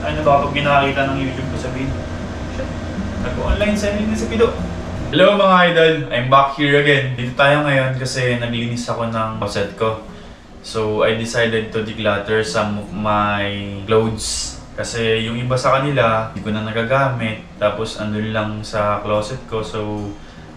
Ano ba kapag ginakita ng YouTube ko sabihin, shit, nag-online selling na si Pido. Hello mga idol, I'm back here again. Dito tayo ngayon kasi naglinis ako ng closet ko. So I decided to declutter some of my clothes. Kasi yung iba sa kanila, hindi ko na nagagamit. Tapos andun lang sa closet ko, so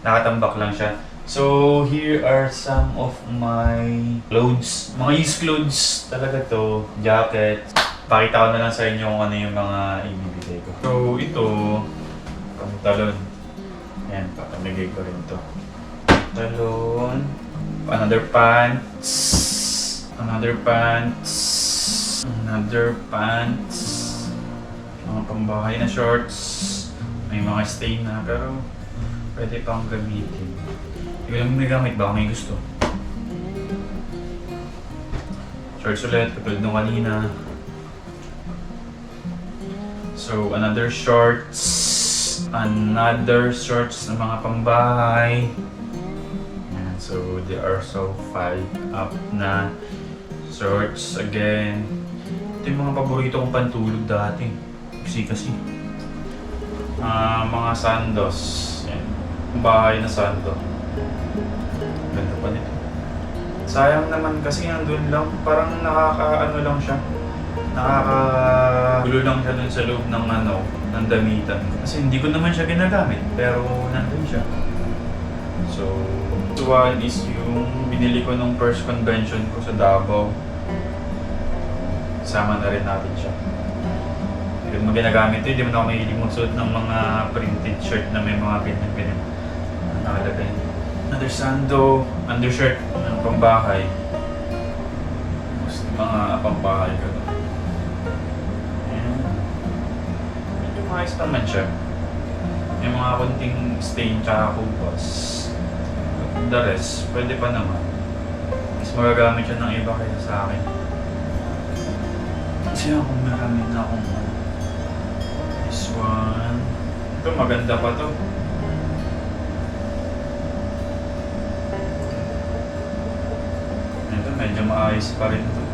nakatambak lang siya. So here are some of my clothes. Mga used clothes talaga to, jacket. Pakita ko na lang sa inyo kung ano yung mga ibibigay ko. So ito, pantalon. Ayan, papamigay ko rin to. Talon. Another pants. Another pants. Another pants. Mga pambahay na shorts. May mga stain na pero pwede pang gamitin. Hindi ko lang may gamit, baka may gusto. Shorts ulit, katulad nung kanina. So, another shorts. Another shorts na mga pambahay. Ayan, so, there are so 5 up na shorts again. Ito yung mga paborito kong pantulog dati. Kasi. Mga sandos. Ayan. Bahay na sando. Ganda pa nito. Sayang naman kasi nandun lang. Parang nakaka-ano lang siya. Nakakagulo lang siya dun sa loob ng ng damitan. Kasi hindi ko naman siya ginagamit, pero nandun siya. So, this one is yung binili ko nung first convention ko sa Davao. Sama na rin natin siya. Hindi ko naman ginagamit ito, hindi mo na ako mahilig magsuot ng mga printed shirt na may mga ganyan-ganyan. Nakalagay. Another sando, undershirt ng pambahay. Mga pambahay ko. Ayos naman siya. May mga konting stain tsaka kupas. The rest, pwede pa naman. Mas magagamit siya ng iba kaysa sa akin. Kasi ako marami na akong this one. Ito maganda pa to. Ito medyo maayos pa rin to.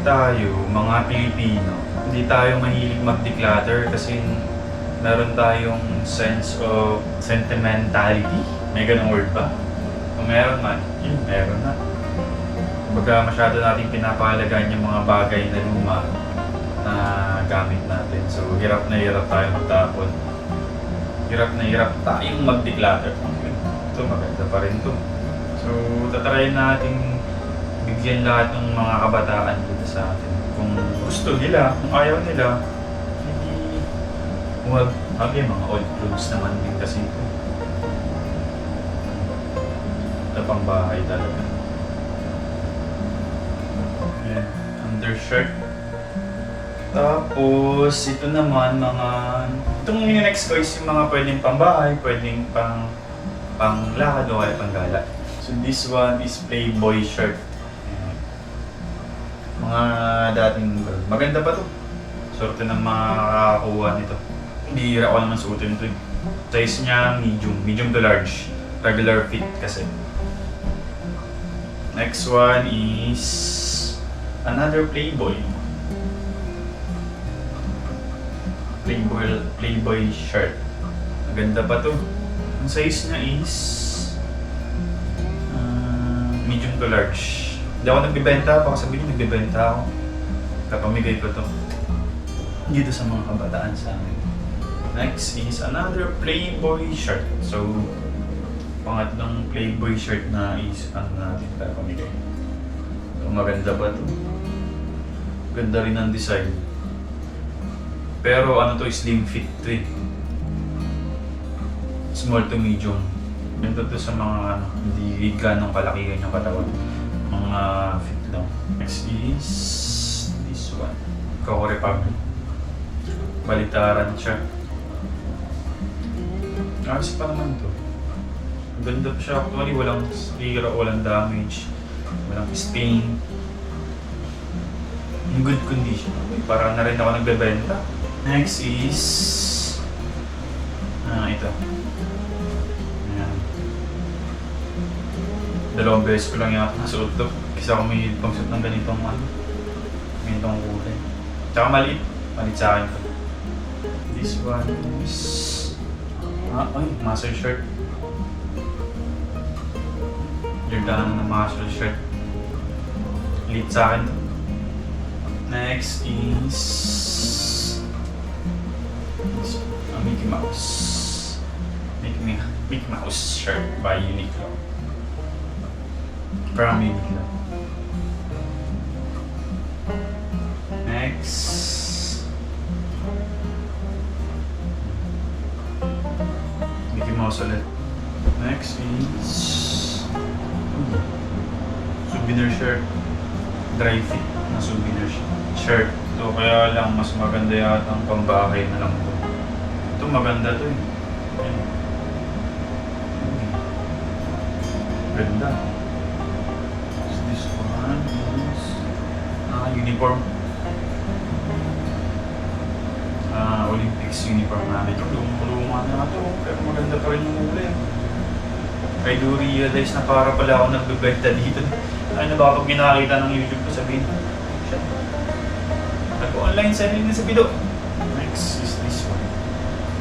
Tayo, mga Pilipino, hindi tayo mahilig mag-declutter kasi meron tayong sense of sentimentality. May ganong word ba? Kung meron man, yun, meron na. Kumbaga masyado natin pinapahalagaan yung mga bagay na luma na gamit natin. So, hirap na hirap tayo magtapon. Hirap na hirap tayong mag-declutter. Ito, maganda pa rin to. So, tatry natin bigyan lahat ng mga kabataan dito sa atin. Kung gusto nila, kung ayaw nila, hindi huwag. Mga old clothes naman din kasi ito. Ito pang bahay talaga. Ayan, undershirt. Tapos, ito naman mga... Itong next ko is yung mga pwedeng pambahay, pwedeng panglakad o kaya panggala. So this one is Playboy shirt. Mga dating maganda pa to. Sorte ng makakakuha nito. Bihira ko naman suotin ito. Size niya medium to large. Regular fit kasi. Next one is another Playboy. Playboy shirt. Maganda pa to. Ang size niya is medium to large. Hindi ako nagbibenta, baka sabihin nagbibenta ako. Kapamigay ko to. Dito sa mga kabataan sa amin. Next is another Playboy shirt. So, pangatlong Playboy shirt na is natin kapamigay. So, maganda ba to? Ganda rin ang design. Pero ano to, slim fit to eh. Small to medium. Ganda to sa mga hindi ganong kalakihan yung katawan. Mga fit lang. Next is this one. Coco Republic. Balitaran siya. Ayos pa naman to. Ganda pa siya. Actually, walang sira, walang damage, walang stain. In good condition. Para na rin ako nagbebenta. Next is ito. Ayan. Dalawang beses ko lang yung nasuot to. Kasi ako may pagsuot ng ganitong kulay. Tsaka maliit. Maliit sa akin to. This one is... muscle shirt. Jordan ng muscle shirt. Liit sa akin to. Next is... Mickey Mouse. Mickey Mouse shirt by Uniqlo. From Uniqlo. Next. Mickey Mouse ulit. Next is souvenir shirt. Dry fit na souvenir shirt. Ito kaya lang mas maganda yata ang pambahay na lang ito. Ito maganda to eh. Ayan. Ganda. This one is uniform. Olympics uniform namin. Ito luma na ito. Pero maganda pa rin yung kulay. I do realize na para pala ako nagbebenta dito. Ano ba kapag ginakita ng YouTube ko sabihin, shit. Nag-online selling na sa Pido. Next is this one.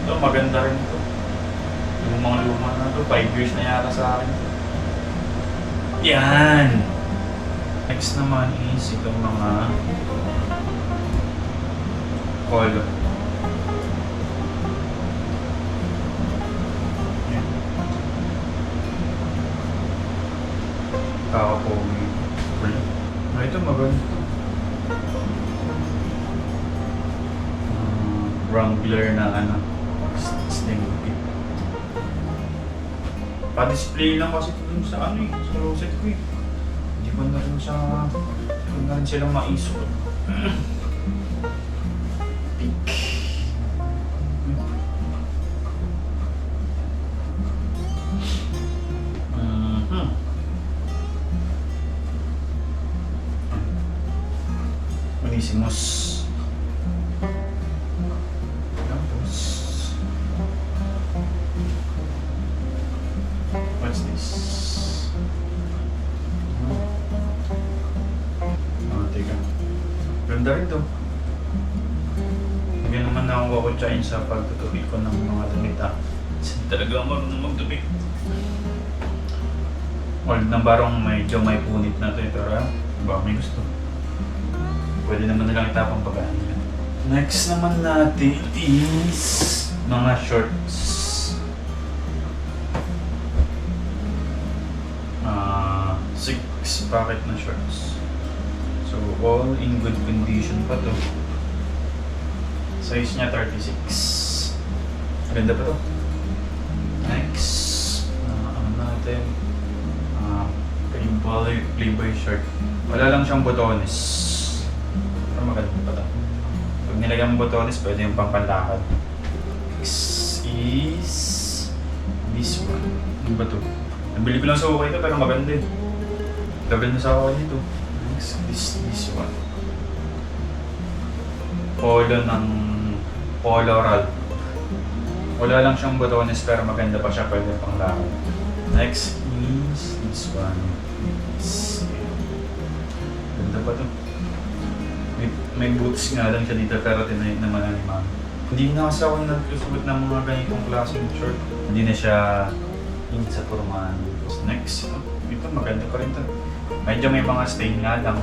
Ito maganda rin ito. Lumang-luma na ito. 5 years na yata sa akin. Yan! Next naman is itong mga polo. Yan. Kakapogi. Ito maganda. Wrangler na sling fit. Pa-display lang kasi dun sa sa rosette ko eh. Hindi ko na rin silang maisot. Pink. Bonissimus. What's this? Teka. Ganda rin to. Hindi naman na akong kukutsain sa pagtutupik ko ng mga damit. Talaga marunong magtupik. Old na barong medyo may punit na to eh. Pero baka may gusto. Pwede naman nilang itapang pag-aan. Next naman natin is mga shorts. 6 packet na shorts. So all in good condition pa to. Size niya 36. Ganda pa to. Next, ano natin? Playboy shirt. Wala lang siyang botones. Pero maganda pa to. Pag nilagyan mo botones, pwede yung pangpanlakad. Next is this one. Ano ba to? Nabili ko lang sa okay ito pero maganda eh. Tagal na sa okay dito. Next is this one. Polo ng Polo Ralph. Wala lang siyang botones pero maganda pa siya, pwede pang lakad. Next is this one. Ganda pa to. May boots nga lang siya dito pero tinayin naman ang imam. Hindi na kasi ako nagsusuot ng mga ganitong klaseng short. Hindi na siya in sa turmahan. Next, ito maganda pa rin to. Medyo may mga stain nga lang.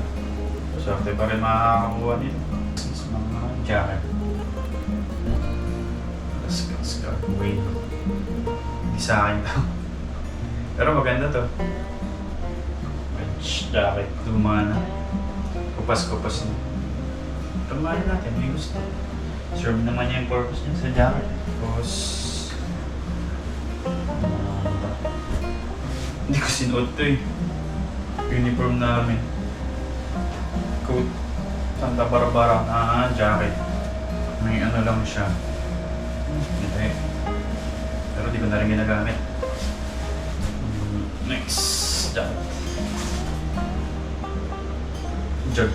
So, ito pa rin makakakuha nito. Sa mga jacket. Wait. Hindi sa akin to. Pero maganda to. Bench jacket. Luma na. Kupas-kupas na. Tumahan natin. May gusto. Serve naman niya yung purpose niya sa jacket. Tapos... hindi ko sinuot to eh. Uniform namin. Coat. Santa Barbara na jacket. May ano lang siya. Hindi. Pero di ko na rin ginagamit. Next. Jacket. Jog.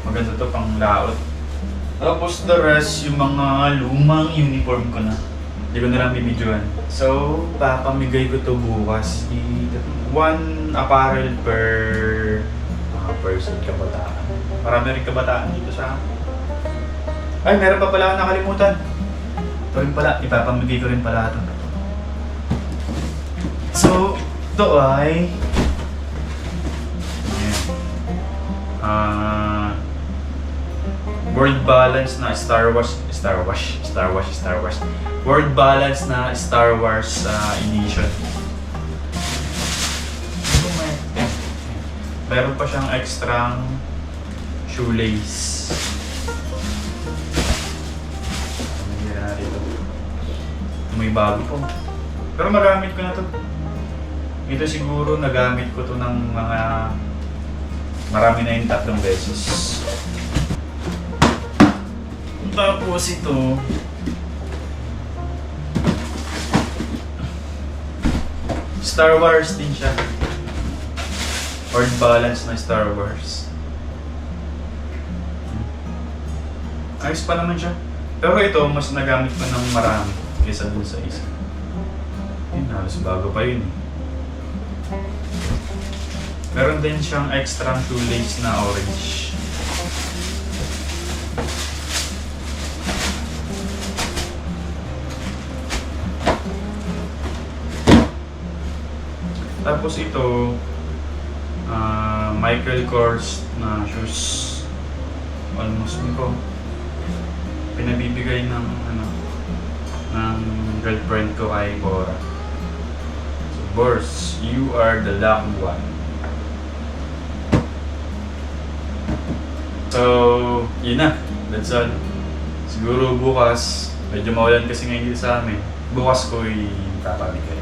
Maganda to pang laot. Tapos the rest, yung mga lumang uniform ko na. Hindi ko na lang bibidyoan. So, papamigay ko to bukas. apparel per person, kabataan. Marami rin kabataan dito sa amin. Ay, meron pa pala akong nakalimutan. Ito rin pala, ipapamigay ko rin pala ito. So, ito ay... World Balance na Star Wars. World Balance na Star Wars edition. Meron pa siyang extrang shoelace. Ano nangyari ito? May bago po. Pero magamit ko na to. Ito siguro nagamit ko to ng mga marami na yung 3 beses. Tapos ito, Star Wars din siya. World Balance na Star Wars. Ayos pa naman siya. Pero ito, mas nagamit ko ng marami kaysa dun sa isa. Yun, halos bago pa yun. Meron din siyang extra shoelace na orange. Tapos ito, Michael Kors na shoes. Almost ko. Pinabibigay ng girlfriend ko kay Bora. So, Bors, you are the lucky one. So, yun na. That's all. Siguro bukas, medyo mawalan kasi ngayon dito sa amin. Bukas ko ipapamigay.